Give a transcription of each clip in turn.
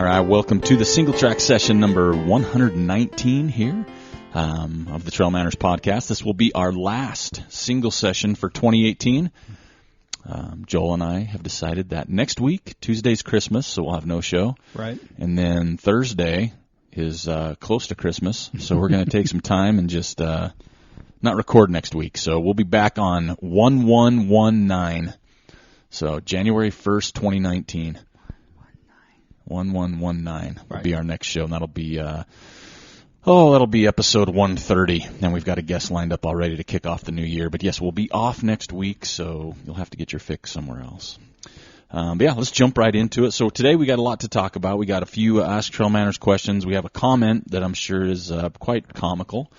right, welcome to the Singletrack Session number 119 here of the TrailManners podcast. This will be our last single session for 2018. Joel and I have decided that next week, Tuesday's Christmas, so we'll have no show. Right. And then Thursday is close to Christmas, so we're going to take some time and just not record next week. So we'll be back on 1119, so January 1st, 2019. 1119 will be our next show, and that'll be episode 130, and we've got a guest lined up already to kick off the new year. But yes, we'll be off next week, so you'll have to get your fix somewhere else. But yeah, let's jump right into it. So today we got a lot to talk about. We got a few Ask TrailManners questions. We have a comment that I'm sure is quite comical,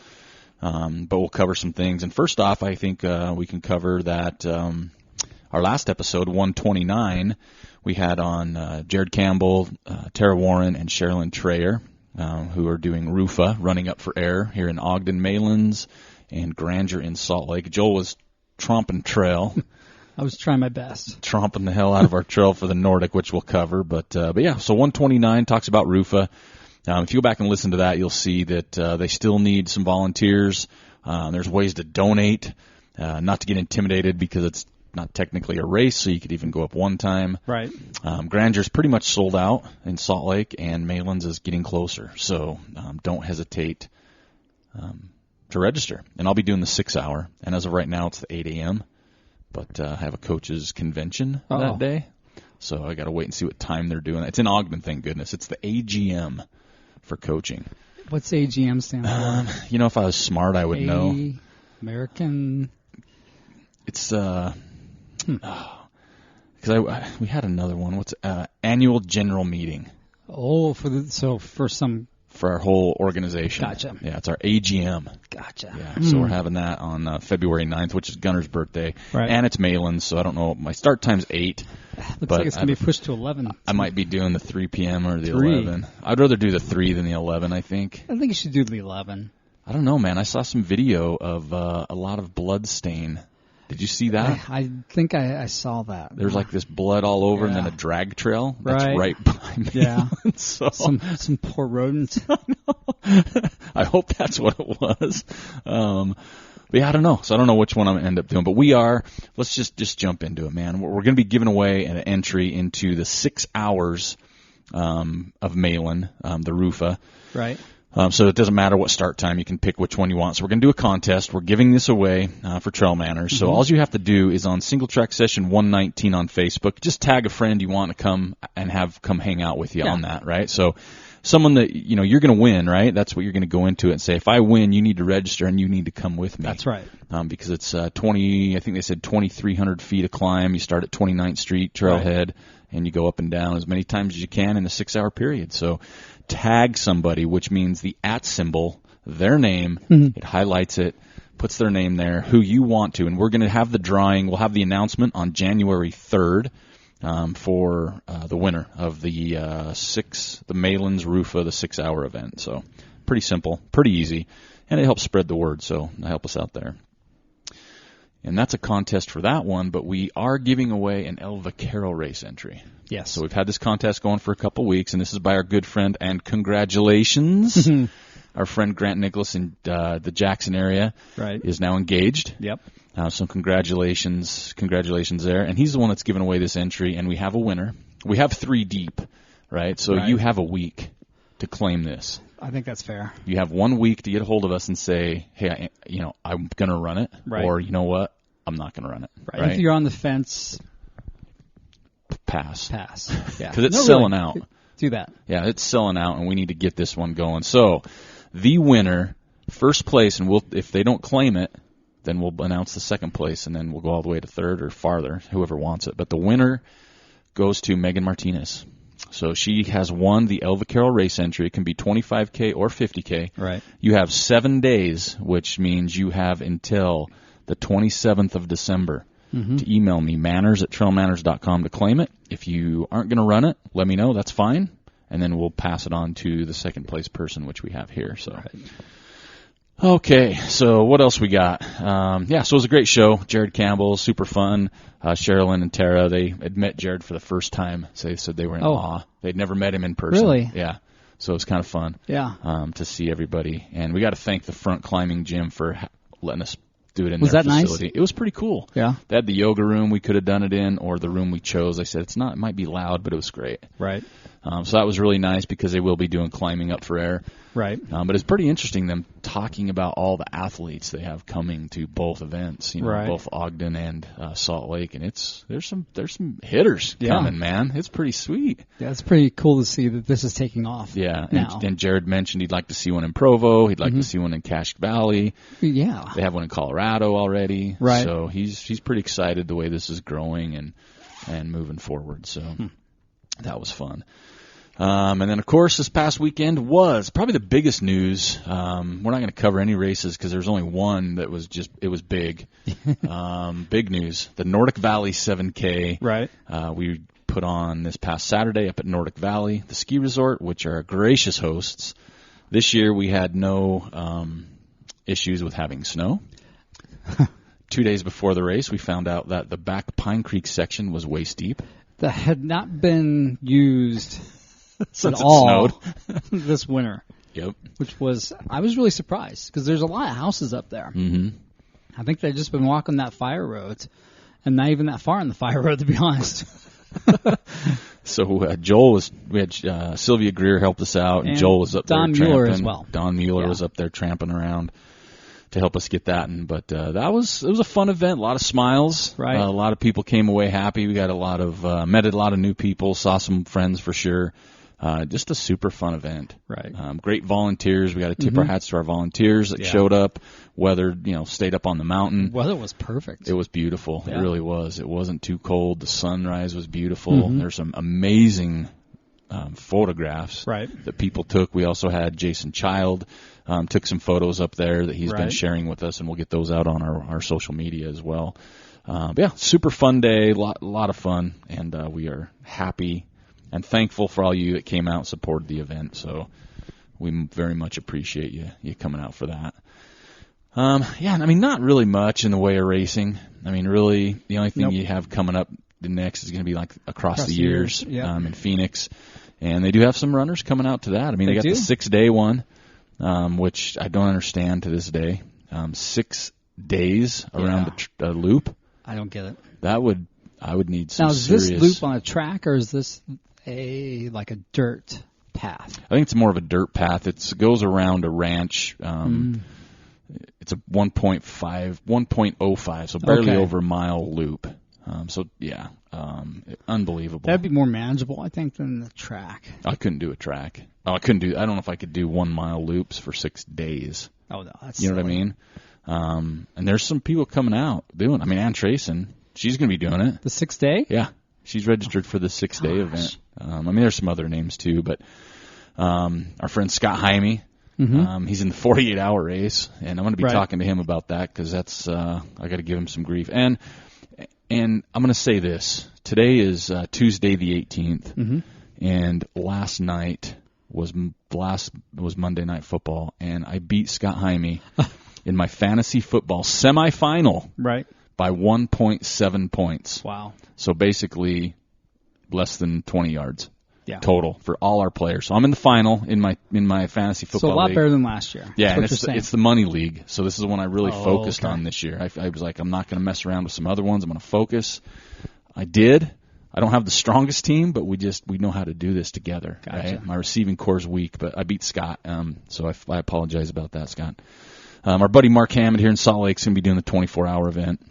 but we'll cover some things. And first off, I think we can cover that our last episode, 129, we had on Jared Campbell, Tara Warren, and Sherilyn Trayer, who are doing RUFA, Running Up for Air, here in Ogden, Maylands, and Granger in Salt Lake. Joel was tromping trail. I was trying my best. Tromping the hell out of our trail for the Nordic, which we'll cover. But yeah, so 129 talks about RUFA. If you go back and listen to that, you'll see that they still need some volunteers. There's ways to donate, not to get intimidated because it's not technically a race, so you could even go up one time. Right. Granger's pretty much sold out in Salt Lake, and Maylands is getting closer. So don't hesitate to register. And I'll be doing the 6 hour, and as of right now, it's the 8 a.m., but I have a coaches convention that day, so I got to wait and see what time they're doing. It's in Ogden, thank goodness. It's the AGM for coaching. What's AGM stand for? You know, if I was smart, I would know. American. It's because we had another one. What's annual general meeting? Oh, for our whole organization. Gotcha. Yeah, it's our AGM. Gotcha. Yeah, so we're having that on February 9th, which is Gunner's birthday, right. And it's Maylands, so I don't know. My start time's 8. Looks like it's going to be pushed to 11. I might be doing the 3 p.m. or the 11. I'd rather do the 3 than the 11, I think. I think you should do the 11. I don't know, man. I saw some video of a lot of blood stain. Did you see that? I think I saw that. There's like this blood all over, and then a drag trail that's right behind me. Yeah. So, some poor rodent. I hope that's what it was. But yeah, I don't know. So I don't know which one I'm going to end up doing. But let's just jump into it, man. We're going to be giving away an entry into the 6 hours of Malin, the RUFA. Right. So it doesn't matter what start time. You can pick which one you want. So we're going to do a contest. We're giving this away for TrailManners. So all you have to do is on Singletrack Session 119 on Facebook, just tag a friend you want to come and have come hang out with you on that, right? So someone that, you're going to win, right? That's what you're going to go into it and say, if I win, you need to register and you need to come with me. That's right. Because it's I think they said 2,300 feet of climb. You start at 29th Street, Trailhead, and you go up and down as many times as you can in a 6 hour period. So tag somebody, which means the @ symbol, their name, it highlights it, puts their name there, who you want to, and we're going to have the drawing. We'll have the announcement on January 3rd for the winner of the Maylands RUFA, the 6 hour event. So pretty simple, pretty easy, and it helps spread the word, so help us out there. And that's a contest for that one, but we are giving away an El Vaquero race entry. Yes. So we've had this contest going for a couple weeks, and this is by our good friend, and congratulations. Our friend Grant Nicholas in the Jackson area is now engaged. Yep. So congratulations there. And he's the one that's giving away this entry, and we have a winner. We have 3 deep, right? So you have a week to claim this. I think that's fair. You have 1 week to get a hold of us and say, hey, I'm going to run it, or you know what, I'm not going to run it. Right. If you're on the fence, pass. Yeah. Because it's selling out. Do that. Yeah, it's selling out, and we need to get this one going. So the winner, first place, and if they don't claim it, then we'll announce the second place, and then we'll go all the way to third or farther, whoever wants it. But the winner goes to Megan Martinez. So she has won the El Vaquero race entry. It can be 25K or 50K. Right. You have 7 days, which means you have until the 27th of December to email me, manners@trailmanners.com, to claim it. If you aren't going to run it, let me know. That's fine. And then we'll pass it on to the second place person, which we have here. So Okay, so what else we got? So it was a great show. Jared Campbell, super fun. Sherilyn and Tara, they had met Jared for the first time. So they said they were in awe. They'd never met him in person. Really? Yeah. So it was kind of fun. Yeah. To see everybody. And we got to thank the Front Climbing Gym for letting us do it in Was their that facility. nice? It was pretty cool. Yeah. They had the yoga room we could have done it in, or the room we chose. I said it might be loud, but it was great. Right. So that was really nice because they will be doing climbing up for air. Right. But it's pretty interesting them talking about all the athletes they have coming to both events, Right. both Ogden and Salt Lake, and there's some hitters coming, man. It's pretty sweet. Yeah, it's pretty cool to see that this is taking off. Yeah, now. and Jared mentioned he'd like to see one in Provo. He'd like to see one in Cache Valley. Yeah. They have one in Colorado already. Right. So he's pretty excited the way this is growing and moving forward. So that was fun. And then, of course, this past weekend was probably the biggest news. We're not going to cover any races because there's only one that was it was big. Big news. The Nordic Valley 7K. Right. We put on this past Saturday up at Nordic Valley, the ski resort, which are gracious hosts. This year we had no issues with having snow. 2 days before the race, we found out that the back Pine Creek section was waist deep. That had not been used Since at all snowed. this winter. Yep. I was really surprised because there's a lot of houses up there. Mm-hmm. I think they've just been walking that fire road and not even that far on the fire road, to be honest. So we had Sylvia Greer helped us out, and Joel was up Don there Mueller tramping. as well. Don Mueller was up there tramping around to help us get that. But it was a fun event, a lot of smiles. Right. A lot of people came away happy. We got met a lot of new people, saw some friends for sure. Just a super fun event. Right. Great volunteers. We got to tip our hats to our volunteers that showed up. Weather, stayed up on the mountain. Weather was perfect. It was beautiful. Yeah. It really was. It wasn't too cold. The sunrise was beautiful. There's some amazing photographs that people took. We also had Jason Child took some photos up there that he's been sharing with us, and we'll get those out on our social media as well. Super fun day, lot of fun, and we are happy and thankful for all you that came out and supported the event. So we very much appreciate you coming out for that. Not really much in the way of racing. Really, the only thing you have coming up the next is going to be like across the years in Phoenix. And they do have some runners coming out to that. They got the 6-day one, which I don't understand to this day. 6 days around the loop. I don't get it. I would need some now, is serious... this loop on a track, or is this like a dirt path? I think it's more of a dirt path. It goes around a ranch. It's a 1.05, so barely over a mile loop. Unbelievable. That'd be more manageable, I think, than the track. I couldn't do a track. I don't know if I could do 1 mile loops for 6 days. Oh, no, that's You know what I mean? And there's some people coming out doing. Ann Trayson, she's going to be doing it. The 6-day? Yeah, she's registered for the 6-day event. There's some other names too, but our friend Scott Jaime. He's in the 48-hour race, and I'm going to be talking to him about that because that's I got to give him some grief. And I'm going to say this: today is Tuesday the 18th, and last night was Monday Night Football, and I beat Scott Jaime in my fantasy football semifinal by 1.7 points. Wow! So basically, less than 20 yards. Yeah. Total for all our players. So I'm in the final in my fantasy football league. So a lot league. better than last year. Yeah, and it's the money league. So this is one I really focused on this year. I was like, I'm not going to mess around with some other ones. I'm going to focus. I did. I don't have the strongest team, but we know how to do this together. Gotcha. Right? My receiving core is weak, but I beat Scott. So I apologize about that, Scott. Our buddy Mark Hammond here in Salt Lake is going to be doing the 24-hour event.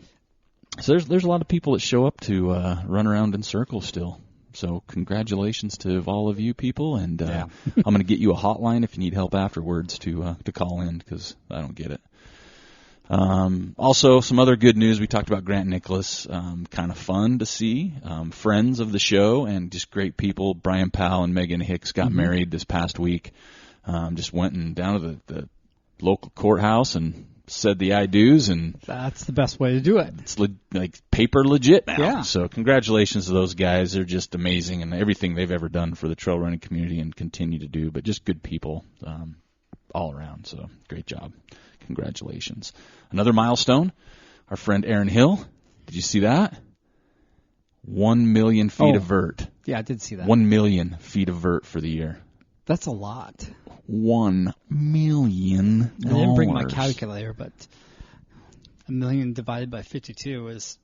So there's a lot of people that show up to run around in circles still. So congratulations to all of you people, and I'm going to get you a hotline if you need help afterwards to call in because I don't get it. Also, some other good news. We talked about Grant Nicholas. Kind of fun to see. Friends of the show and just great people. Brian Powell and Megan Hicks got married this past week. Just went down to the local courthouse and said the I do's, and that's the best way to do it. It's like paper legit now. Yeah. So congratulations to those guys. They're just amazing, and everything they've ever done for the trail running community and continue to do. But just good people. all around. So great job. Congratulations. Another milestone, our friend Aaron Hill. Did you see that? 1 million feet of vert. Yeah, I did see that. 1 million feet of vert for the year. That's a lot. $1 million. I didn't bring my calculator, but 1 million divided by 52 is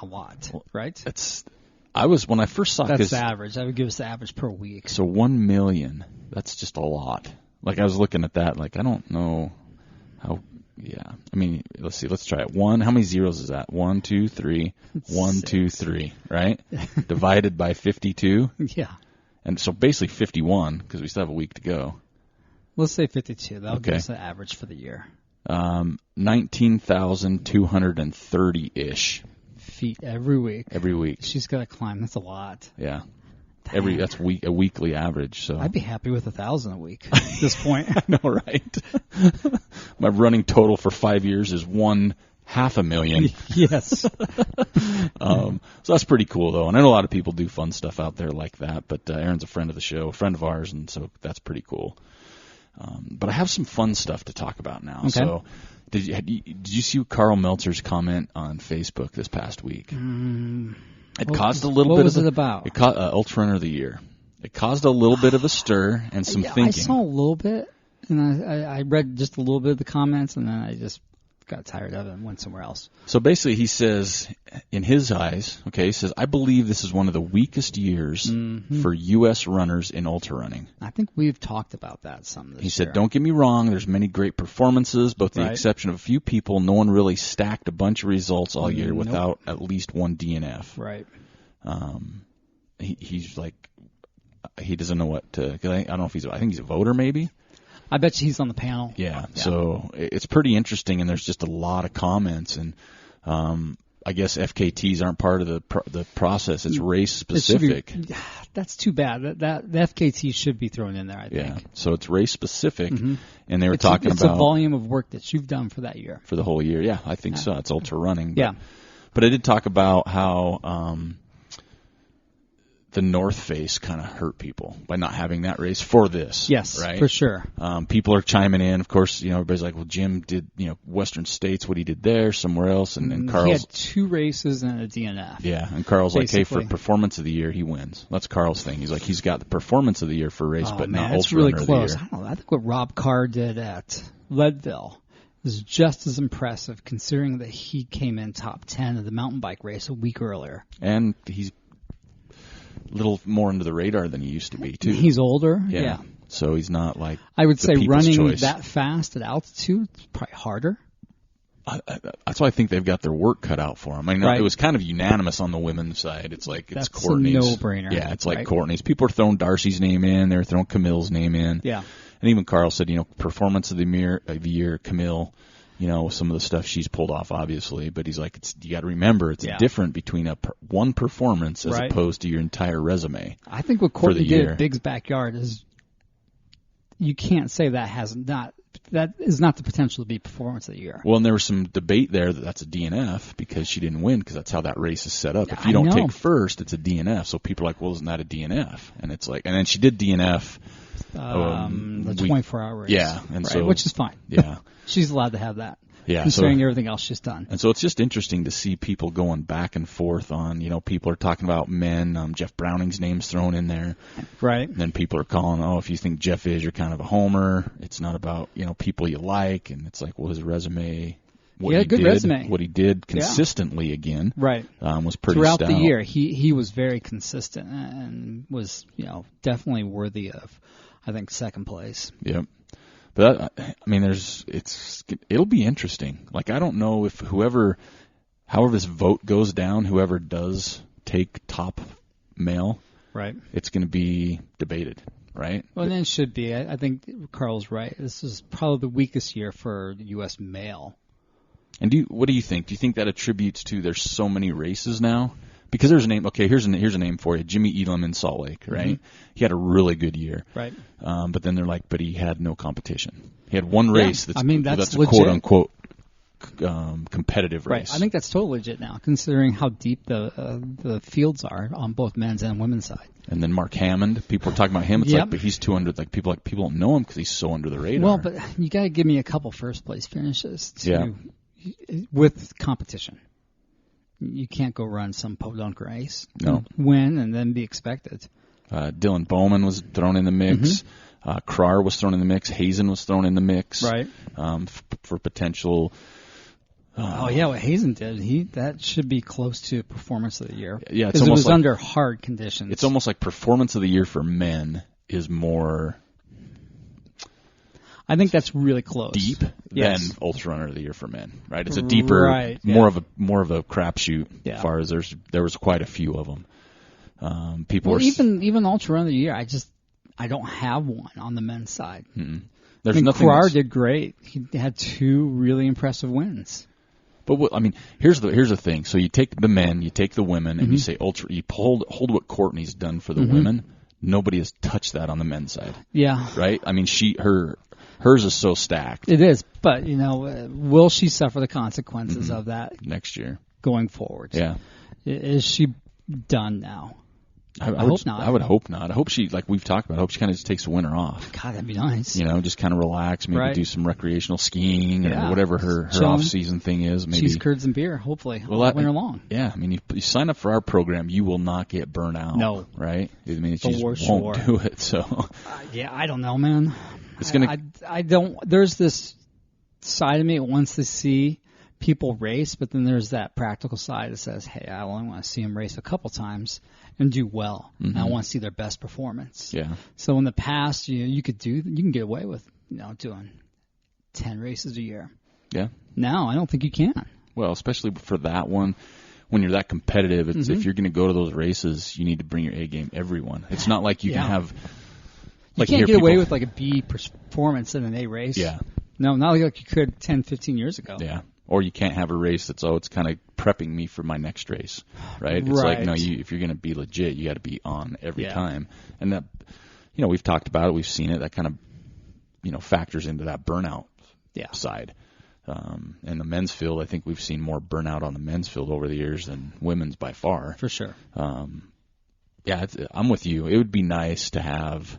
a lot, right? When I first saw that's the average. That would give us the average per week. So 1 million, that's just a lot. Like I was looking at that, like I don't know how. Yeah, I mean, let's see. Let's try it. How many zeros is that? 1, 2, 3. 1, 2, 3. Right? Divided by 52. Yeah. And so basically 51 because we still have a week to go. Let's say 52. That'll give us the average for the year. 19,230-ish. Feet every week. Every week. She's got to climb. That's a lot. Yeah. That's a weekly average. So I'd be happy with 1,000 a week at this point. I know, right? My running total for 5 years is 500,000. Yes. So that's pretty cool, though. And I know a lot of people do fun stuff out there like that. But Aaron's a friend of the show, a friend of ours, and so that's pretty cool. But I have some fun stuff to talk about now. Okay. So did you see Carl Meltzer's comment on Facebook this past week? It caused a little bit. What was it about? Ultra Runner of the Year. It caused a little bit of a stir and some thinking. I saw a little bit, and I read just a little bit of the comments, and then I just got tired of it and went somewhere else. So basically, he says, in his eyes, he says, I believe this is one of the weakest years for U.S. runners in ultra running. I think we've talked about that some this year. He said, don't get me wrong, there's many great performances, but with the exception of a few people, no one really stacked a bunch of results all year without at least one DNF. Right. He's like, he doesn't know what to, I don't know if I think he's a voter maybe. I bet you he's on the panel. Yeah, so it's pretty interesting, and there's just a lot of comments, and I guess FKTs aren't part of the process. It's race specific. That's too bad. That the FKT should be thrown in there, I think. Yeah, so it's race specific, and they were talking about it's a volume of work that you've done for that year. For the whole year, yeah, I think so. It's ultra running. But, but I did talk about how the North Face kind of hurt people by not having that race for this. Yes, right? For sure. People are chiming in. Of course, everybody's like, well, Jim did, Western States, what he did there, somewhere else. And Carl's... He had 2 races and a DNF. Yeah, and Carl's basically like, hey, for performance of the year, he wins. That's Carl's thing. He's like, he's got the performance of the year for race, but not ultra really runner close. of the year. I don't know. I think what Rob Carr did at Leadville is just as impressive, considering that he came in top 10 of the mountain bike race a week earlier. And he's a little more into the radar than he used to be, too. He's older, yeah. So he's not like I would say running choice. That fast at altitude is probably harder. That's why I think they've got their work cut out for them. I know it was kind of unanimous on the women's side. It's like it's Courtney's. That's a no-brainer. Yeah, it's like Courtney's. People are throwing Darcy's name in. They're throwing Camille's name in. Yeah. And even Carl said, performance of the year, Camille, some of the stuff she's pulled off, obviously. But he's like, you got to remember, it's different between one performance as opposed to your entire resume. I think what Courtney did at Big's Backyard is you can't say that is not the potential to be performance of the year. Well, and there was some debate there that's a DNF because she didn't win because that's how that race is set up. If you don't take first, it's a DNF. So people are like, well, isn't that a DNF? And it's like, and then she did DNF. The 24-hour race. Yeah. And so, which is fine. Yeah. She's allowed to have that. Yeah, considering everything else she's done. And so it's just interesting to see people going back and forth on, people are talking about men. Jeff Browning's name's thrown in there. Right. And then people are calling, if you think Jeff is, you're kind of a homer. It's not about, people you like. And it's like, well, his resume, resume. What he did consistently again. Right. Was pretty throughout stout. the year. He was very consistent and was, definitely worthy of, I think, second place. Yep. But it'll be interesting. Like, I don't know if however this vote goes down, whoever does take top male, right? It's going to be debated, right? Well, then it should be. I think Carl's right. This is probably the weakest year for U.S. male. And what do you think? Do you think that attributes to there's so many races now? Because there's a name. Okay, here's a name for you. Jimmy Elam in Salt Lake, right? Mm-hmm. He had a really good year, right? But then they're like, but he had no competition. He had one race that's that's a legit. quote unquote competitive race. Right. I think that's totally legit now, considering how deep the fields are on both men's and women's side. And then Mark Hammond, people are talking about him. It's like, but he's too under. Like people don't know him because he's so under the radar. Well, but you got to give me a couple first place finishes with competition. You can't go run some podunk race, win, and then be expected. Dylan Bowman was thrown in the mix. Krar was thrown in the mix. Hazen was thrown in the mix. Right. For potential. What Hazen did, that should be close to Performance of the Year. Yeah, because it was under hard conditions. It's almost like Performance of the Year for men is more. I think that's really close. Deep than Ultra Runner of the Year for men, right? It's a deeper, more of a crapshoot. Yeah. As far as there was quite a few of them. Even Ultra Runner of the Year, I don't have one on the men's side. There's nothing. Krar did great. He had 2 really impressive wins. But here's the thing. So you take the men, you take the women, and you say ultra. You hold what Courtney's done for the women. Nobody has touched that on the men's side. Yeah. Right. I mean, hers is so stacked. It is, but will she suffer the consequences of that next year going forward? Yeah. Is she done now? I hope not. I would hope not. I hope she, like we've talked about, I hope she kind of just takes the winter off. God, that'd be nice. Just kind of relax, maybe do some recreational skiing or whatever her off-season thing is. Maybe cheese curds and beer, hopefully, all winter long. Yeah, I mean, you sign up for our program, you will not get burnt out. No. Right? I mean, you just won't do it. So. I don't know, man. I don't. There's this side of me that wants to see people race, but then there's that practical side that says, hey, I only want to see them race a couple times and do well. And I want to see their best performance. Yeah. So in the past, you can get away with doing 10 races a year. Yeah. Now I don't think you can. Well, especially for that one. When you're that competitive, it's if you're going to go to those races, you need to bring your A game. Everyone. It's not like you can have. You can't get away with like a B performance in an A race. Yeah. No, not like you could 10, 15 years ago. Yeah. Or you can't have a race that's, it's kind of prepping me for my next race, right? It's like, no, if you're going to be legit, you got to be on every time. And that, we've talked about it, we've seen it, that kind of, factors into that burnout side. And the men's field, I think we've seen more burnout on the men's field over the years than women's by far. For sure. I'm with you. It would be nice to have,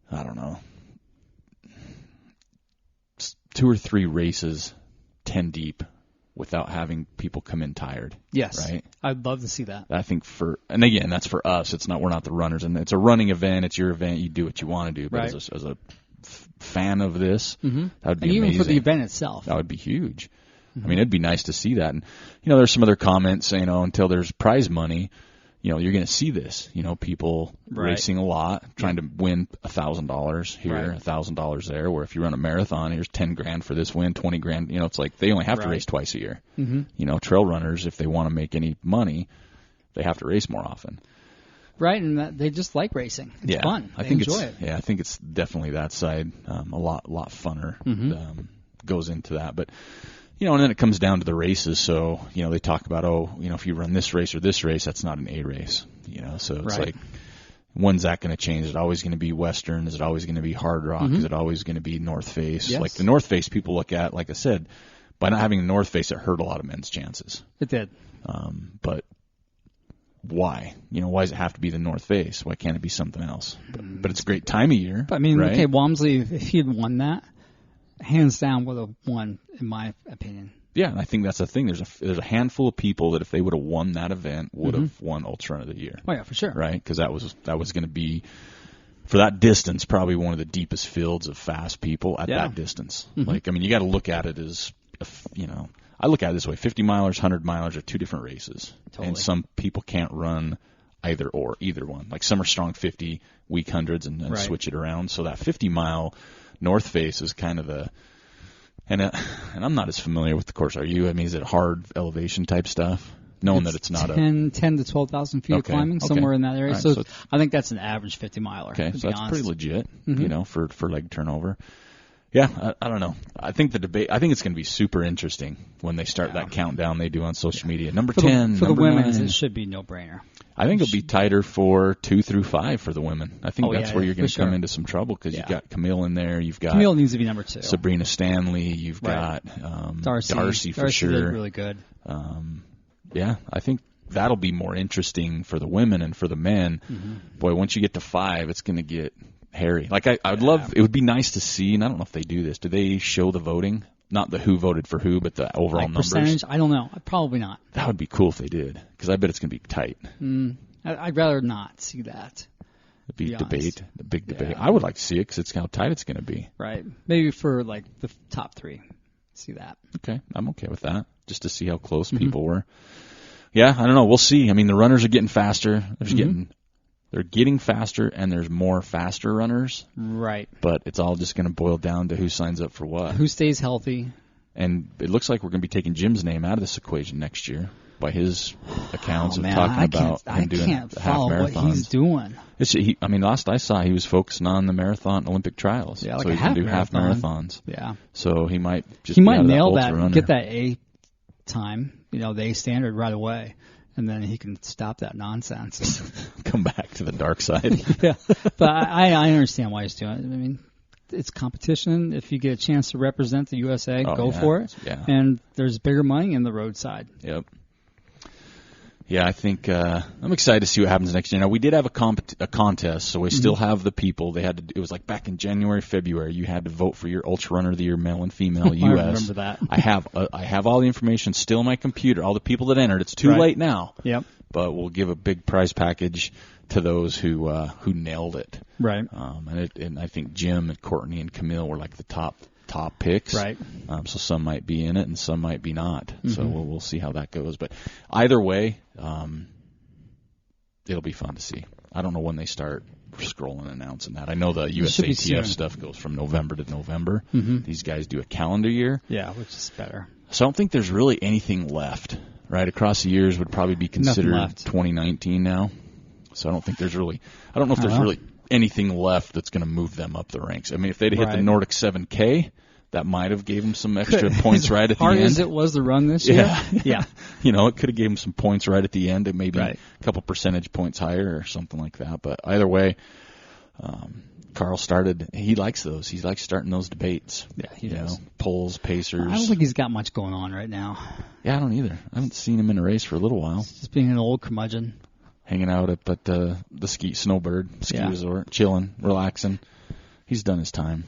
I don't know, 2 or 3 races 10 deep without having people come in tired. Yes. Right? I'd love to see that. I think and again, that's for us. We're not the runners, and it's a running event. It's your event. You do what you want to do. But as a fan of this, that would be amazing. Even for the event itself. That would be huge. I mean, it'd be nice to see that. And, there's some other comments saying, until there's prize money, you're going to see this, people racing a lot, trying to win $1,000 here, $1,000 there, where if you run a marathon, here's $10,000 for this win, $20,000, it's like they only have to race twice a year. Trail runners, if they want to make any money, they have to race more often. Right, and they just like racing. It's fun. They enjoy it. Yeah, I think it's definitely that side, a lot funner goes into that. But, and then it comes down to the races. So, they talk about, if you run this race or this race, that's not an A race. So it's like, when's that going to change? Is it always going to be Western? Is it always going to be Hard Rock? Is it always going to be North Face? Yes. Like the North Face people look at, like I said, by not having the North Face, it hurt a lot of men's chances. It did. But why? Why does it have to be the North Face? Why can't it be something else? But it's a great time of year. But, I mean, right? okay, Walmsley, if he had won that, hands down would have won, in my opinion. Yeah, and I think that's the thing. There's a handful of people that if they would have won that event would have won Ultra Run of the Year. Oh yeah, for sure. Right, because that was going to be for that distance probably one of the deepest fields of fast people at that distance. Like, I mean, you got to look at it as I look at it this way: 50 milers, 100 milers are 2 different races, and some people can't run either one. Like some are strong 50, weak hundreds, and switch it around. So that 50-mile North Face is kind of the and I'm not as familiar with the course. Are you? I mean, is it hard elevation type stuff? Knowing that it's not 10 to 12,000 feet of climbing, somewhere in that area. Right, so I think that's an average 50 miler. Okay, so that's pretty legit, for leg turnover. Yeah, I don't know. I think it's going to be super interesting when they start that countdown they do on social media. Number 10. For the women, 9. it should be no-brainer. I think it'll be tighter for 2 through 5 for the women. I think that's where you're going to come into some trouble because you've got Camille in there. You've got Camille needs to be number 2. Sabrina Stanley. You've got Darcy for sure. Did really good. Yeah, I think that'll be more interesting for the women and for the men. Mm-hmm. Boy, once you get to 5, it's going to get hairy. Like I'd love. It would be nice to see, and I don't know if they do this. Do they show the voting? Not the who voted for who, but the overall numbers. Percentage? I don't know. Probably not. That would be cool if they did, because I bet it's going to be tight. I'd rather not see that. It'd be the big debate. I would like to see it because it's how tight it's going to be. Right. Maybe for like the top 3. See that. Okay, I'm okay with that. Just to see how close people were. Yeah, I don't know. We'll see. I mean, the runners are getting faster. They're getting faster, and there's more faster runners. Right. But it's all just going to boil down to who signs up for what. Who stays healthy. And it looks like we're going to be taking Jim's name out of this equation next year by his accounts talking about him doing half marathons. I can't follow what he's doing. Last I saw, he was focusing on the marathon Olympic trials. Yeah, like so he's going to do half marathons. Yeah. So he might nail that, runner. Get that A time, the A standard right away. And then he can stop that nonsense. Come back to the dark side. Yeah, but I understand why he's doing it. I mean, it's competition. If you get a chance to represent the USA, go for it. Yeah. And there's bigger money in the roadside. Yep. Yeah, I think I'm excited to see what happens next year. Now, we did have a contest, so we still have the people. It was like back in January, February. You had to vote for your Ultra Runner of the Year, male and female, U.S. I remember that. I have all the information still in my computer, all the people that entered. It's too late now. Yep. But we'll give a big prize package to those who nailed it. Right. And I think Jim and Courtney and Camille were like the top picks. Right. So some might be in it and some might be not. So we'll see how that goes. But either way, it'll be fun to see. I don't know when they start scrolling and announcing that. I know the USATF stuff goes from November to November. These guys do a calendar year. Yeah, which is better. So I don't think there's really anything left. Right across the years would probably be considered 2019 now. So I don't think there's really. I don't know if there's really anything left that's going to move them up the ranks. I mean, if they'd hit the Nordic 7K, that might have gave them some extra points right at the end. As hard as it was to run this year? Yeah. It could have gave them some points right at the end, and maybe a couple percentage points higher or something like that. But either way, Carl he likes those. He likes starting those debates. Yeah, he does. Polls, pacers. I don't think he's got much going on right now. Yeah, I don't either. I haven't seen him in a race for a little while. He's just being an old curmudgeon. Hanging out at the Snowbird ski resort, chilling, relaxing. He's done his time.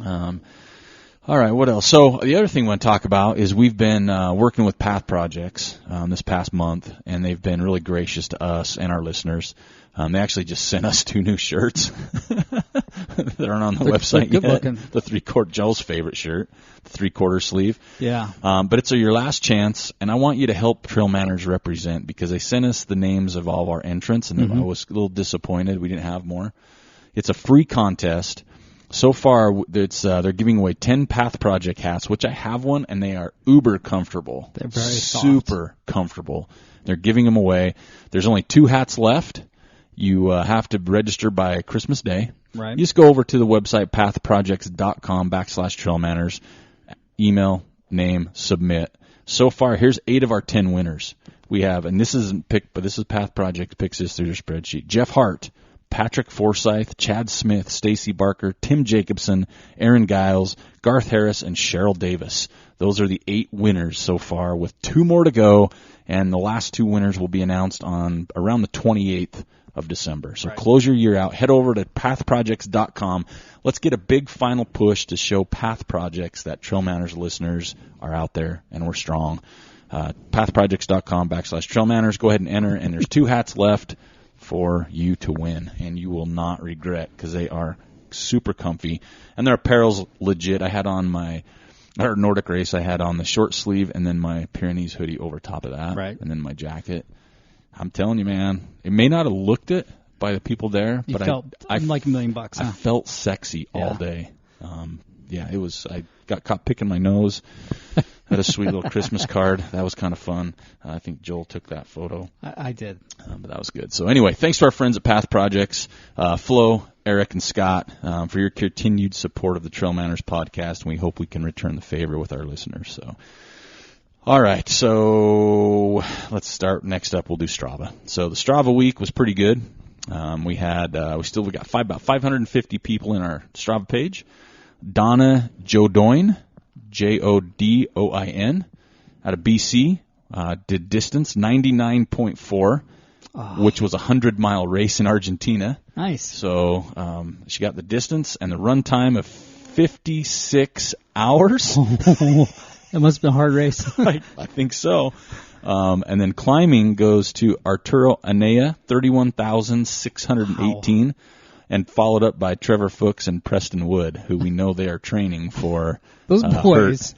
All right, what else? So the other thing I want to talk about is we've been working with Path Projects this past month, and they've been really gracious to us and our listeners. They actually just sent us 2 new shirts that aren't on the website yet. Looking. The 3/4, Joe's favorite shirt, the 3/4 sleeve. Yeah. But it's your last chance, and I want you to help TrailManners represent, because they sent us the names of all of our entrants, and I was a little disappointed we didn't have more. It's a free contest. So far, they're giving away 10 Path Project hats, which I have one, and they are uber comfortable. They're very super comfortable. They're giving them away. There's only 2 hats left. You have to register by Christmas Day. Right. You just go over to the website, pathprojects.com/TrailManners. Email, name, submit. So far, here's 8 of our 10 winners. We have, and this isn't picked, but this is Path Project picks this through their spreadsheet. Jeff Hart, Patrick Forsyth, Chad Smith, Stacy Barker, Tim Jacobson, Aaron Giles, Garth Harris, and Cheryl Davis. Those are the 8 winners so far, with 2 more to go, and the last 2 winners will be announced on around the 28th of December. So close your year out. Head over to pathprojects.com. Let's get a big final push to show Path Projects that TrailManners listeners are out there and we're strong. Pathprojects.com/TrailManners. Go ahead and enter, and there's 2 hats left for you to win, and you will not regret, because they are super comfy, and their apparel's legit. I had on our Nordic race, I had on the short sleeve and then my Pyrenees hoodie over top of that, and then my jacket. I'm telling you, man, it may not have looked it by the people there, but I like $1 million. Huh? I felt sexy all day. It was. I got caught picking my nose. Had a sweet little Christmas card. That was kind of fun. I think Joel took that photo. I did. But that was good. So anyway, thanks to our friends at Path Projects, Flo, Eric and Scott, for your continued support of the TrailManners podcast, and we hope we can return the favor with our listeners. So, all right, so let's start. Next up, we'll do Strava. So the Strava week was pretty good. We got about 550 people in our Strava page. Donna Jodoin, Jodoin, out of BC, did distance 99.4. Which was a 100-mile race in Argentina. Nice. So she got the distance and the run time of 56 hours. It must have been a hard race. I think so. And then climbing goes to Arturo Anea, 31,618, wow. And followed up by Trevor Fuchs and Preston Wood, who we know they are training for. Those boys.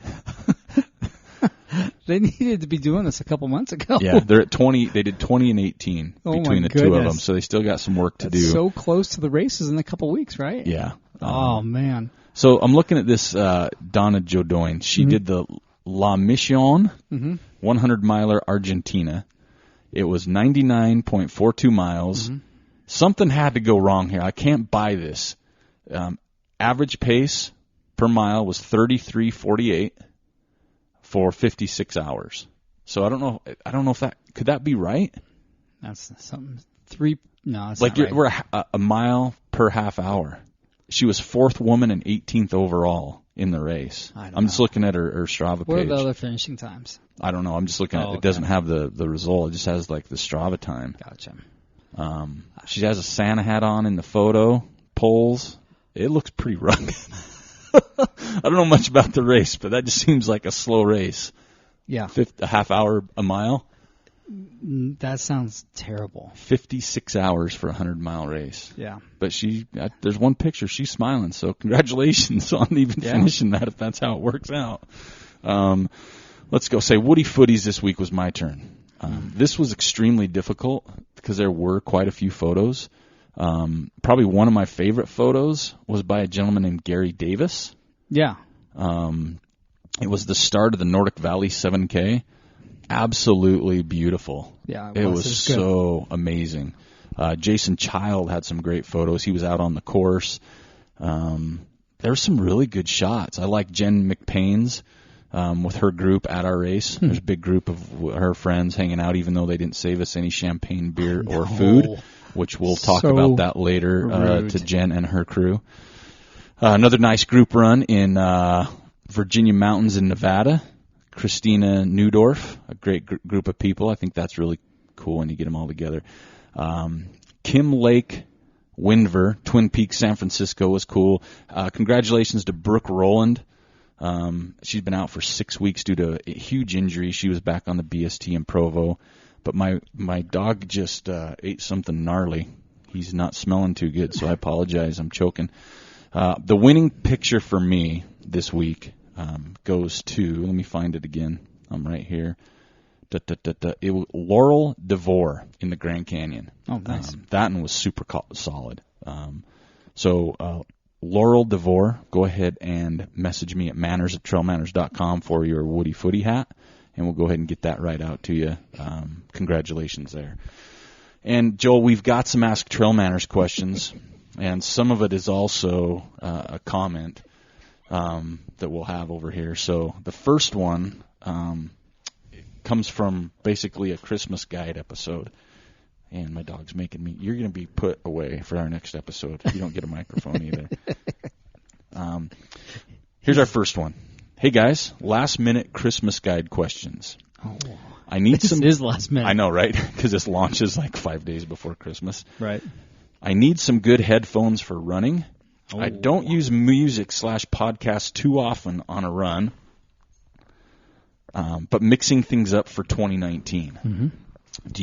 They needed to be doing this a couple months ago. Yeah, they're at 20. They did 20 and 18 between the two of them, so they still got some work to do. So close to the races in a couple weeks, right? Yeah. Oh man. So I'm looking at this Donna Jodoin. She did the La Mission 100-miler Argentina. It was 99.42 miles. Something had to go wrong here. I can't buy this. Average pace per mile was 33:48. For 56 hours. So I don't know if could that be right? That's something. It's like not right. We're a mile per half hour. She was 4th woman and 18th overall in the race. I'm just looking at her Strava page. What are the other finishing times? I don't know. I'm just looking at it. It doesn't have the result. It just has like the Strava time. Gotcha. She has a Santa hat on in the photo. Poles. It looks pretty rugged. I don't know much about the race, but that just seems like a slow race. Yeah. A half hour a mile. That sounds terrible. 56 hours for a 100-mile race. Yeah. But there's one picture, she's smiling, so congratulations on even finishing that if that's how it works out. Let's go. Say Woody Footies this week was my turn. This was extremely difficult because there were quite a few photos. Probably one of my favorite photos was by a gentleman named Gary Davis. Yeah. It was the start of the Nordic Valley 7K. Absolutely beautiful. Yeah, it was so amazing. Jason Child had some great photos. He was out on the course. There were some really good shots. I like Jen McPain's with her group at our race. There's a big group of her friends hanging out, even though they didn't save us any champagne, beer, or food, which we'll talk about that later to Jen and her crew. Another nice group run in Virginia Mountains in Nevada. Christina Neudorf, a great group of people. I think that's really cool when you get them all together. Kim Lake Windver, Twin Peaks, San Francisco was cool. Congratulations to Brooke Rowland. She's been out for 6 weeks due to a huge injury. She was back on the BST in Provo. But my dog just ate something gnarly. He's not smelling too good, so I apologize. I'm choking. The winning picture for me this week goes to, let me find it again. I'm right here. It was Laurel DeVore in the Grand Canyon. Oh, nice. That one was super solid. So Laurel DeVore, go ahead and message me at manners@trailmanners.com for your Woody Footy hat, and we'll go ahead and get that right out to you. Congratulations there. And, Joel, we've got some Ask Trail Manners questions, and some of it is also a comment that we'll have over here. So the first one comes from basically a Christmas guide episode. And my dog's making me. You're going to be put away for our next episode. You don't get a microphone either. Here's our first one. Hey, guys, last-minute Christmas guide questions. Oh, I need this is last minute. I know, right? Because this launches like 5 days before Christmas. Right. I need some good headphones for running. Oh. I don't use music/podcasts too often on a run, but mixing things up for 2019. Mm-hmm. What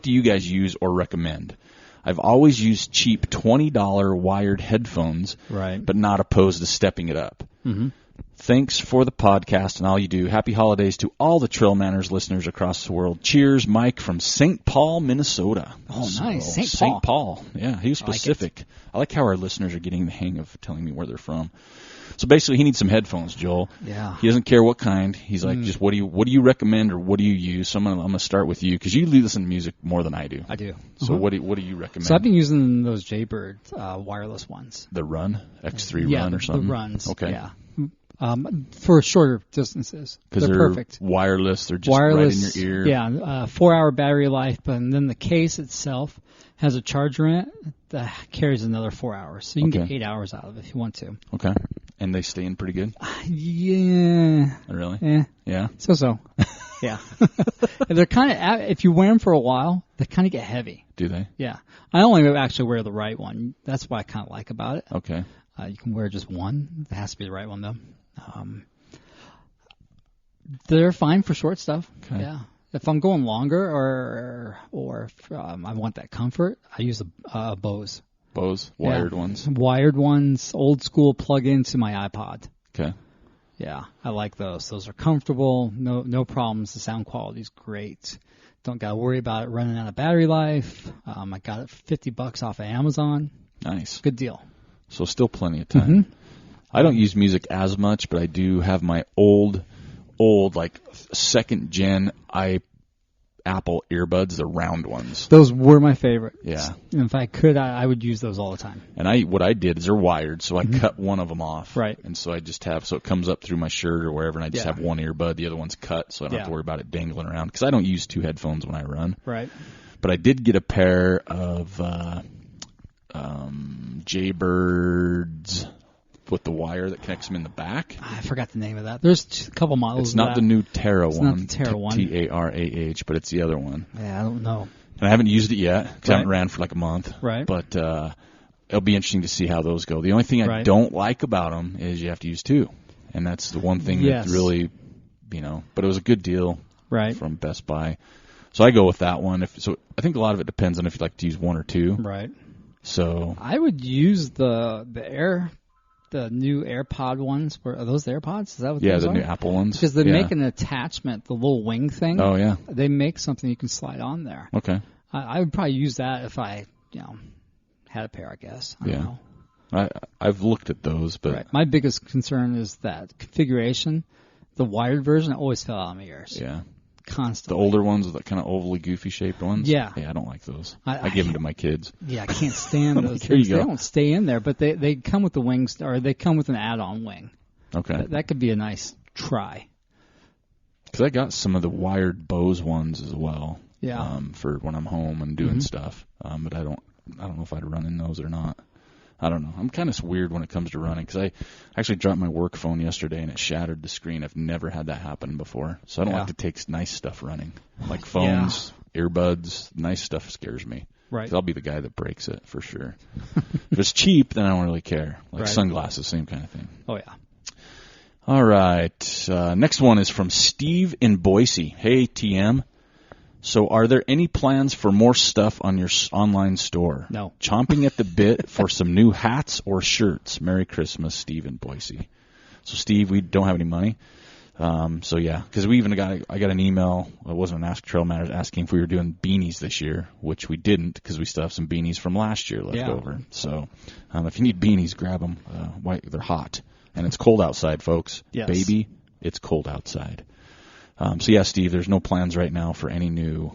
do you guys use or recommend? I've always used cheap $20 wired headphones, right, but not opposed to stepping it up. Mm-hmm. Thanks for the podcast and all you do. Happy holidays to all the Trail Manners listeners across the world. Cheers, Mike from St. Paul, Minnesota. Oh, nice. St. Paul. Yeah, he was specific. I like how our listeners are getting the hang of telling me where they're from. So basically, he needs some headphones, Joel. Yeah. He doesn't care what kind. He's like, just what do you recommend, or what do you use? So I'm gonna start with you because you listen to music more than I do. I do. So what do you recommend? So I've been using those Jaybird wireless ones. The Run X3 Run or something. The Runs. Okay. Yeah. For shorter distances. Because they're perfect. Wireless. They're just right in your ear. Yeah. 4-hour battery life, but then the case itself has a charger in it that carries another 4 hours. So you can get 8 hours out of it if you want to. Okay. And they stay in pretty good? Yeah. Really? Yeah. So. Yeah. They're kind of, if you wear them for a while, they kind of get heavy. Do they? Yeah. I only actually wear the right one. That's what I kind of like about it. Okay. You can wear just one. It has to be the right one, though. They're fine for short stuff. Okay. Yeah. If I'm going longer or if I want that comfort, I use a Bose. Bose? Wired ones? Wired ones, old school plug into my iPod. Okay. Yeah, I like those. Those are comfortable, no problems. The sound quality is great. Don't got to worry about it running out of battery life. I got it for $50 off of Amazon. Nice. Good deal. So still plenty of time. I don't use music as much, but I do have my old like second gen Apple earbuds, the round ones. Those were my favorite. Yeah. And if I could, I would use those all the time. And what I did is they're wired, so I cut one of them off. Right. And so I just so it comes up through my shirt or wherever, and I just have one earbud. The other one's cut, so I don't have to worry about it dangling around, because I don't use two headphones when I run. Right. But I did get a pair of Jaybirds with the wire that connects them in the back. I forgot the name of that. There's a couple models. It's not the new Terra one. Not the Terra one. Tarah, but it's the other one. Yeah, I don't know. And I haven't used it yet because I haven't ran for like a month. Right. But it'll be interesting to see how those go. The only thing I don't like about them is you have to use two, and that's the one thing that really, But it was a good deal. Right. From Best Buy, so I go with that one. So I think a lot of it depends on if you like to use one or two. Right. So I would use the new AirPod ones. Are those the AirPods? Is that what those the are? new Apple ones. Because they make an attachment, the little wing thing. Oh, yeah. They make something you can slide on there. Okay. I would probably use that if I, had a pair, I guess. I don't know. I've looked at those, but... My biggest concern is that configuration. The wired version always fell out of my ears. Yeah. Constantly. The older ones, the kind of ovally, goofy shaped ones. Yeah. Yeah, I don't like those. I give them to my kids. Yeah, I can't stand those. There you go. They don't stay in there, but they come with the wings, or they come with an add-on wing. Okay. That could be a nice try. Because I got some of the wired Bose ones as well. Yeah. For when I'm home and doing stuff. But I don't know if I'd run in those or not. I don't know. I'm kind of weird when it comes to running because I actually dropped my work phone yesterday and it shattered the screen. I've never had that happen before. So I don't like to take nice stuff running. Like phones, earbuds, nice stuff scares me. Right. 'Cause I'll be the guy that breaks it for sure. If it's cheap, then I don't really care. Like sunglasses, same kind of thing. Oh, yeah. All right. Next one is from Steve in Boise. Hey, TM. So are there any plans for more stuff on your online store? No. Chomping at the bit for some new hats or shirts. Merry Christmas, Steve in Boise. So, Steve, we don't have any money. So, yeah, because I got an email. It wasn't an Ask TrailManners asking if we were doing beanies this year, which we didn't because we still have some beanies from last year left over. So if you need beanies, grab them. They're hot. And it's cold outside, folks. Yes. Baby, it's cold outside. So, yeah, Steve, there's no plans right now for any new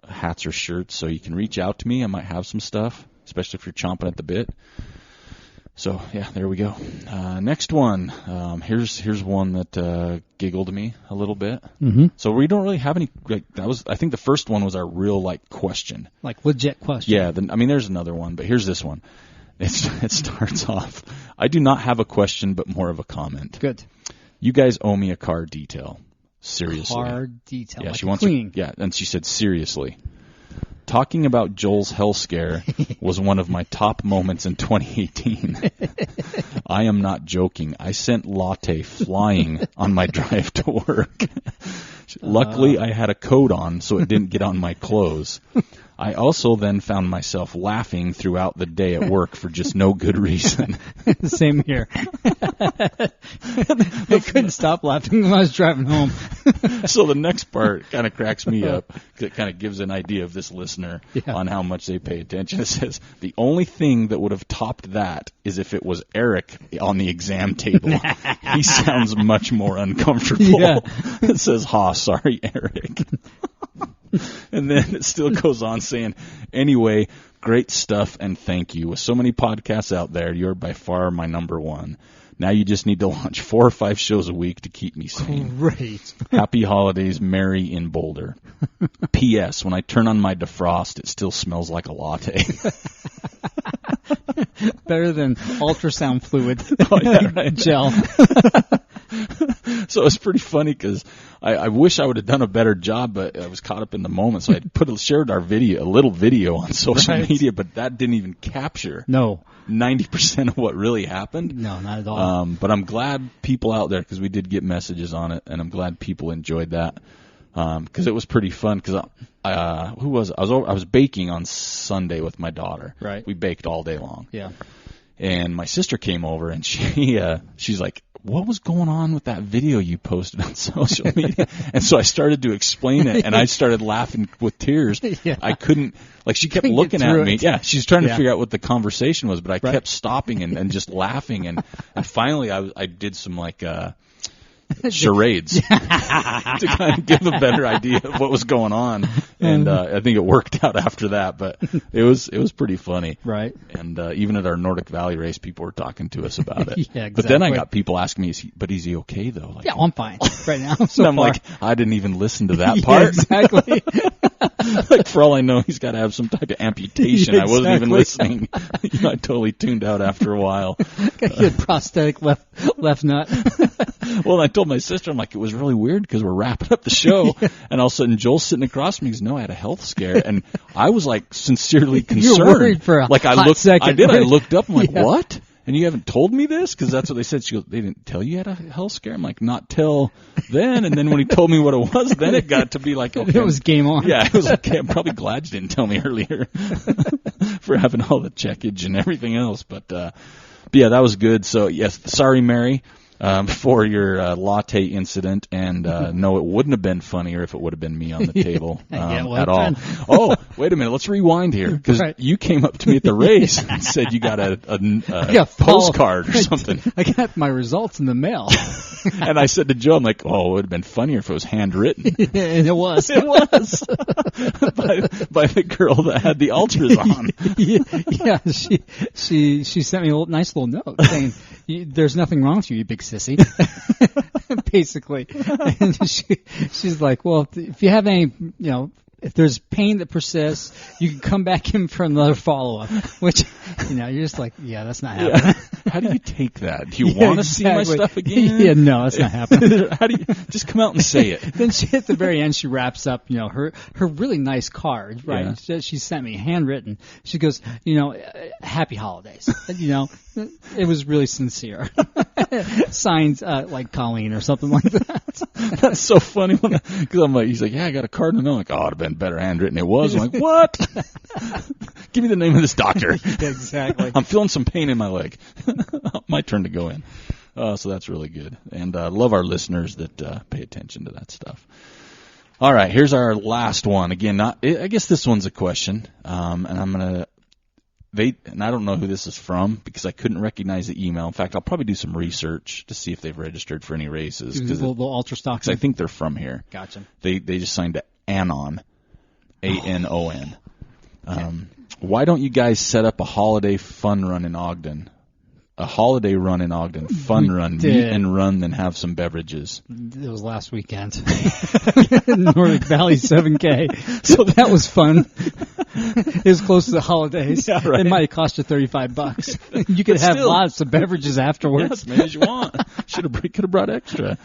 hats or shirts, so you can reach out to me. I might have some stuff, especially if you're chomping at the bit. So, yeah, there we go. Next one. Here's one that giggled me a little bit. Mm-hmm. So we don't really have any. I think the first one was our real question. Like legit question. Yeah. There's another one, but here's this one. It starts off. I do not have a question, but more of a comment. Good. You guys owe me a car detail. Seriously. Car detail. Yeah, like she wants cleaning. and she said seriously. Talking about Joel's hell scare was one of my top moments in 2018. I am not joking. I sent Latte flying on my drive to work. Luckily, I had a coat on, so it didn't get on my clothes. I also then found myself laughing throughout the day at work for just no good reason. Same here. I couldn't stop laughing when I was driving home. So the next part kind of cracks me up, because it kind of gives an idea of this listener on how much they pay attention. It says, the only thing that would have topped that is if it was Eric on the exam table. He sounds much more uncomfortable. Yeah. It says, sorry, Eric. And then it still goes on saying, anyway, great stuff and thank you. With so many podcasts out there, you're by far my number one. Now you just need to launch 4 or 5 shows a week to keep me sane. Great. Happy holidays, Mary in Boulder. P.S. When I turn on my defrost, it still smells like a latte. Better than ultrasound fluid. Right. Gel. So it's pretty funny because I wish I would have done a better job, but I was caught up in the moment. So I shared our video, a little video on social media, but that didn't even capture 90% of what really happened. No, not at all. But I'm glad people out there, because we did get messages on it, and I'm glad people enjoyed that. Because it was pretty fun. Because I was baking on Sunday with my daughter. Right. We baked all day long. Yeah. And my sister came over, and she's like, what was going on with that video you posted on social media? And so I started to explain it, and I started laughing with tears. Yeah. I couldn't, she kept looking at me. Yeah, she's trying to figure out what the conversation was, but I kept stopping and just laughing. And finally I did some charades to kind of give a better idea of what was going on, and I think it worked out after that. But it was pretty funny, right? And even at our Nordic Valley race, people were talking to us about it. Yeah, exactly. But then I got people asking me, "Is he okay though?" Yeah, I'm fine right now. So I'm like, I didn't even listen to that part. Exactly. For all I know, he's got to have some type of amputation. I wasn't even listening. I totally tuned out after a while. Got a prosthetic left nut. Well, I told my sister, I'm like, it was really weird because we're wrapping up the show, and all of a sudden Joel's sitting across from me. He goes, no, I had a health scare, and I was sincerely concerned. You were worried for a hot second. I did. I looked up. I'm like, what? And you haven't told me this? Because that's what they said. She goes, they didn't tell you you had a health scare? I'm like, not till then. And then when he told me what it was, then it got to be like, okay. It was game on. Yeah, it was okay. I'm probably glad you didn't tell me earlier for having all the checkage and everything else. But yeah, that was good. So, yes, sorry, Mary. For your latte incident, and no, it wouldn't have been funnier if it would have been me on the table at all. Oh, wait a minute, let's rewind here, because you came up to me at the race and said you got a postcard or something. I got my results in the mail. And I said to Joe, I'm like, it would have been funnier if it was handwritten. And it was. It was. by the girl that had the ultras on. Yeah, she sent me a nice little note saying, there's nothing wrong with you, you big sissy. Basically. And she's like, well, if you have any, if there's pain that persists, you can come back in for another follow-up, which, you're just like, yeah, that's not happening. How do you take that? Do you want to see my stuff again? Yeah, no, that's not happening. How do you just come out and say it? Then at the very end, she wraps up, her really nice card, right? Yeah. She sent me handwritten. She goes, happy holidays. It was really sincere. Signed like Colleen or something like that. That's so funny because I'm like, he's like, yeah, I got a card, and I'm like, it'd have been better handwritten. It was. I'm like, what? Give me the name of this doctor. Exactly. I'm feeling some pain in my leg. My turn to go in. So that's really good, and love our listeners that pay attention to that stuff. All right, here's our last one. Again, I guess this one's a question, and I'm gonna. And I don't know who this is from because I couldn't recognize the email. In fact, I'll probably do some research to see if they've registered for any races. The ultra stock. Because I think they're from here. Gotcha. They just signed to Anon, A-N-O-N. Why don't you guys set up a holiday fun run in Ogden? A holiday run in Ogden, fun run, meet and run, then have some beverages. It was last weekend. Nordic Valley 7K. So that was fun. It was close to the holidays. Yeah, right. It might have cost you $35. You could have lots of beverages afterwards. Yeah, as many as you want. Could have brought extra.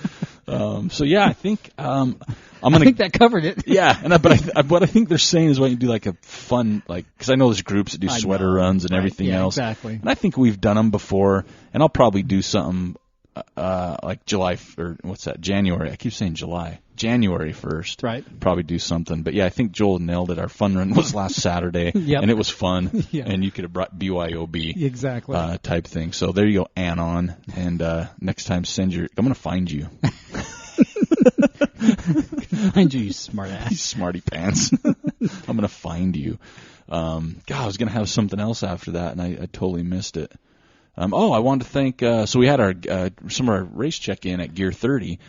So yeah, I think I think that covered it. Yeah, but what I think they're saying is why don't you do like a fun, because I know there's groups that do sweater runs and everything else. Exactly. And I think we've done them before, and I'll probably do something like July, or what's that, January. I keep saying July. January 1st. Right. Probably do something. But, yeah, I think Joel nailed it. Our fun run was last Saturday, Yep. and it was fun. Yeah. And you could have brought BYOB. Exactly. Type thing. So there you go, Anon. And next time, I'm going to find you. Find you smart ass. You smarty pants. I'm going to find you. God, I was going to have something else after that, and I totally missed it. I wanted to thank, so we had our some of our race check-in at Gear 30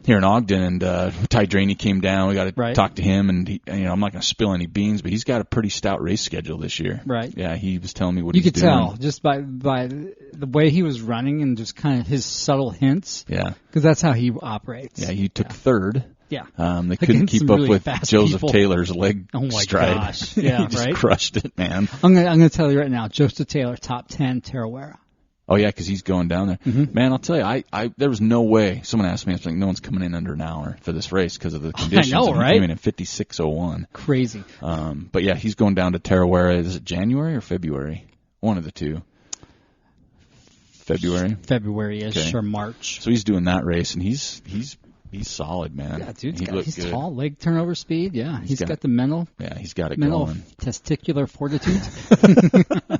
here in Ogden, and Ty Draney came down. We got to talk to him, and he, I'm not going to spill any beans, but he's got a pretty stout race schedule this year. Right. Yeah, he was telling me what he's doing. You could tell just by the way he was running and just kind of his subtle hints. Yeah. Because that's how he operates. Yeah, he took third. Yeah. They couldn't keep up really with Joseph people. Taylor's leg stride. Oh my gosh. Yeah, he just crushed it, man. I'm gonna tell you right now, Joseph Taylor, top 10 Tarawera. Oh yeah, because he's going down there. Mm-hmm. Man, I'll tell you, I there was no way. Someone asked me, I was like, no one's coming in under an hour for this race because of the conditions. I know, right? He came in at 56:01. Crazy. But yeah, he's going down to Tarawera. Is it January or February? One of the two. February-ish or March. So he's doing that race, and he's solid, man. Yeah, dude, he's good. Tall, leg turnover speed. Yeah, he's got the mental. Yeah, he's got it mental going. Testicular fortitude.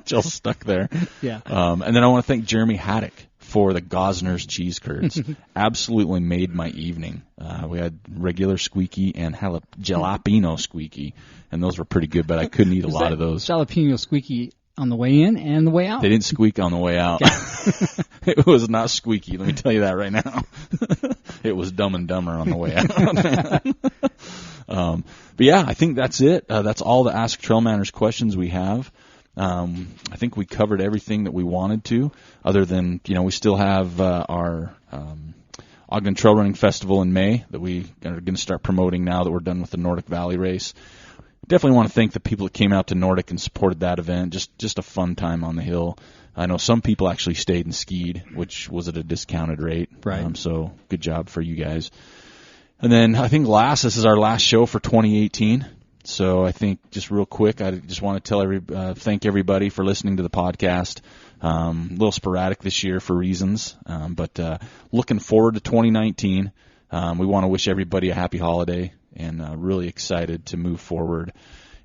Just stuck there. Yeah. And then I want to thank Jeremy Haddock for the Gosner's cheese curds. Absolutely made my evening. We had regular squeaky and jalapeno squeaky, and those were pretty good, but I couldn't eat a lot of those. Jalapeno squeaky on the way in and the way out. They didn't squeak on the way out. It was not squeaky, let me tell you that right now. It was Dumb and Dumber on the way out. But yeah, I think that's it. That's all the Ask TrailManners questions we have. I think we covered everything that we wanted to, other than, we still have our Ogden Trail Running Festival in May that we are going to start promoting now that we're done with the Nordic Valley race. Definitely want to thank the people that came out to Nordic and supported that event. Just a fun time on the hill. I know some people actually stayed and skied, which was at a discounted rate. Right. So good job for you guys. And then I think this is our last show for 2018. So I think just real quick, I just want to thank everybody for listening to the podcast. A little sporadic this year for reasons, but looking forward to 2019. We want to wish everybody a happy holiday, and really excited to move forward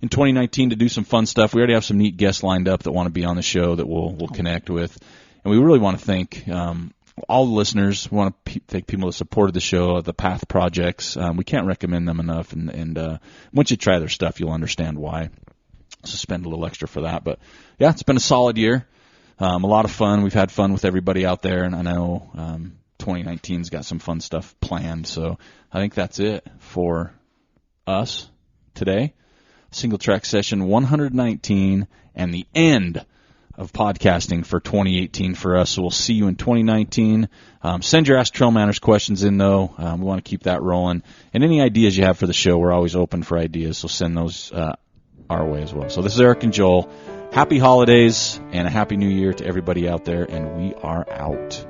in 2019 to do some fun stuff. We already have some neat guests lined up that want to be on the show that we'll connect with, and we really want to thank all the listeners. We want to thank people that supported the show, the Path Projects. We can't recommend them enough, and once you try their stuff, you'll understand why. So spend a little extra for that. But yeah, it's been a solid year. A lot of fun. We've had fun with everybody out there, and I know 2019's got some fun stuff planned. So I think that's it for us today. Singletrack Session 119 and the end of podcasting for 2018 for us. So we'll see you in 2019. Send your Ask TrailManners questions in, though. We want to keep that rolling. And any ideas you have for the show, we're always open for ideas, so send those our way as well. So this is Eric and Joel. Happy holidays and a happy new year to everybody out there, and we are out.